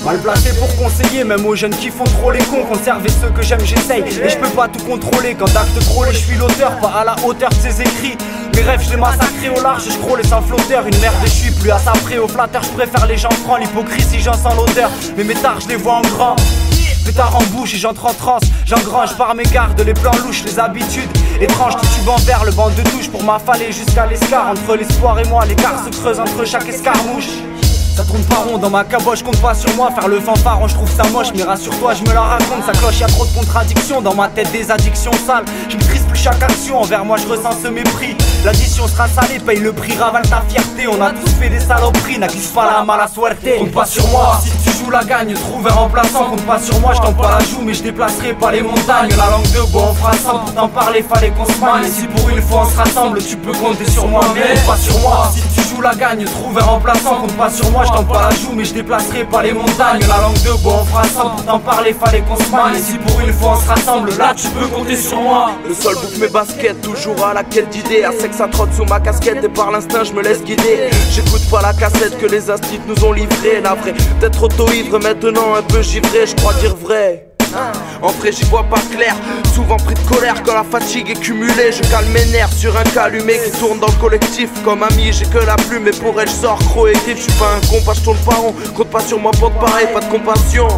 Mal placé pour conseiller, même aux jeunes qui font trop les cons. Conserver ceux que j'aime, j'essaye, et je peux pas tout contrôler. Quand d'acte troller, je suis l'auteur, pas à la hauteur de ses écrits. Mes rêves, je les massacrés au large, je crôle et sans flotteur. Une merde, je suis plus à sa près au flatteur. Je préfère les gens francs, l'hypocrisie, j'en sens l'odeur. Mais mes tares, je les vois en grand. Pétard en bouche et j'entre en transe. J'engrange par mes gardes les plans louches, les habitudes étranges. Titube en verre, le banc de touche pour m'affaler jusqu'à l'escar. Entre l'espoir et moi, l'écart se creuse entre chaque escarmouche. Ça tourne pas rond dans ma caboche, compte pas sur moi. Faire le fanfaron, je trouve ça moche, mais rassure-toi, je me la raconte. Ça cloche, y'a trop de contradictions dans ma tête, des addictions sales. Je maîtrise plus chaque action, envers moi je ressens ce mépris. L'addition sera salée, paye le prix, ravale ta fierté. On a tous fait des saloperies, n'accuse pas la mala suerte. Compte pas sur moi, si tu joues la gagne, trouve un remplaçant. Compte pas sur moi, je tends pas la joue, mais je déplacerai pas les montagnes. La langue de bois, on fera sans, pour t'en parler, fallait qu'on se magne. Et si pour une fois on se rassemble, tu peux compter sur moi, mais compte pas sur moi, si tu joues la gagne, trouve un remplaçant. Compte pas sur moi, je tends pas la joue, mais je déplacerai pas les montagnes. La langue de bois, on fera sans, pour t'en parler, fallait qu'on se magne. Et si pour une fois on se rassemble, là tu peux compter sur moi. Le sol bouffe mes baskets, toujours à la quête d'idées. À sec ça trotte sous ma casquette et par l'instinct je me laisse guider. J'écoute pas la cassette que les astites nous ont livré. La vraie, peut-être auto-ivre, maintenant un peu givré, je crois dire vrai. En vrai j'y vois pas clair, souvent pris de colère quand la fatigue est cumulée. Je calme mes nerfs sur un calumet qui tourne dans le collectif. Comme ami j'ai que la plume mais pour elle je sors gros équipe. Je suis pas un compas, je tourne pas rond, compte pas sur moi pour te pareil, pas de compassion.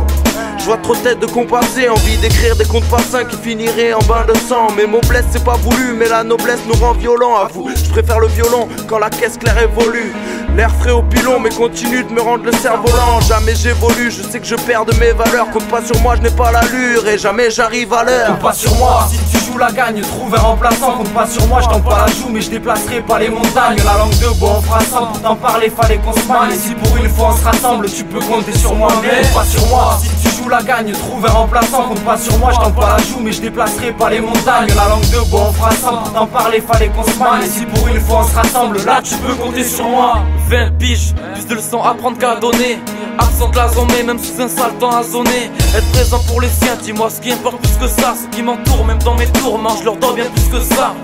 Je vois trop de têtes de compenser, envie d'écrire des comptes pas sains qui finiraient en bain de sang. Mes mots blessent c'est pas voulu, mais la noblesse nous rend violents. À vous, je préfère le violon quand la caisse claire évolue. L'air frais au pilon mais continue de me rendre le cerf-volant. Jamais j'évolue, je sais que je perds de mes valeurs. Compte pas sur moi, je n'ai pas l'allure et jamais j'arrive à l'heure. Compte pas sur moi, si tu joues la gagne, trouve un remplaçant. Compte pas sur moi, je tends pas la joue, mais je déplacerai pas les montagnes. La langue de bois, on fera sans, pour t'en parler, fallait qu'on se magne. Et si pour une fois on se rassemble, tu peux compter sur moi, mais compte pas sur moi, si tu joues la gagne, trouve un remplaçant. Compte pas sur moi, je tends pas la joue, mais je déplacerai pas les montagnes. La langue de bois, on fera sans, pour t'en parler, fallait qu'on se magne. Et si pour une fois on se rassemble, là tu peux compter sur moi. 20 piges, plus de leçons à prendre qu'à donner. Absent de la zombie, même sous un sale temps à zoner. Être présent pour les siens, dis-moi ce qui importe plus que ça. Ceux qui m'entourent, même dans mes tourments, je leur dois bien plus que ça.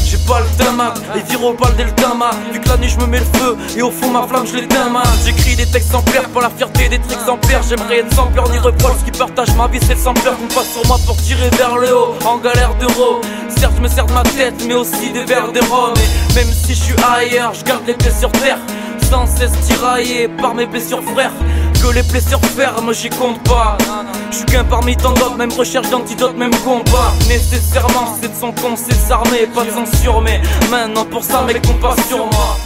J'ai pas le tamac, les viropales dès le tama. Vu que la nuit je me mets le feu, et au fond ma flamme je l'éteins man. J'écris des textes sans plaire, pas la fierté d'être exemplaire. J'aimerais être sans peur ni reproche, ce qui partage ma vie c'est le sans peur. Compte pas sur moi pour tirer vers le haut, en galère d'euros. Certes je me sers de ma tête, mais aussi des verres de rhum. Et même si je suis ailleurs, je garde les pieds sur terre. Sans cesse tiraillé par mes blessures frères. Que les blessures ferment, j'y compte pas. Je suis qu'un parmi tant d'autres, même recherche d'antidote, même combat. Nécessairement, c'est de son con, c'est s'armer, pas de sang sur mais maintenant pour ça, mec, compte pas sur moi.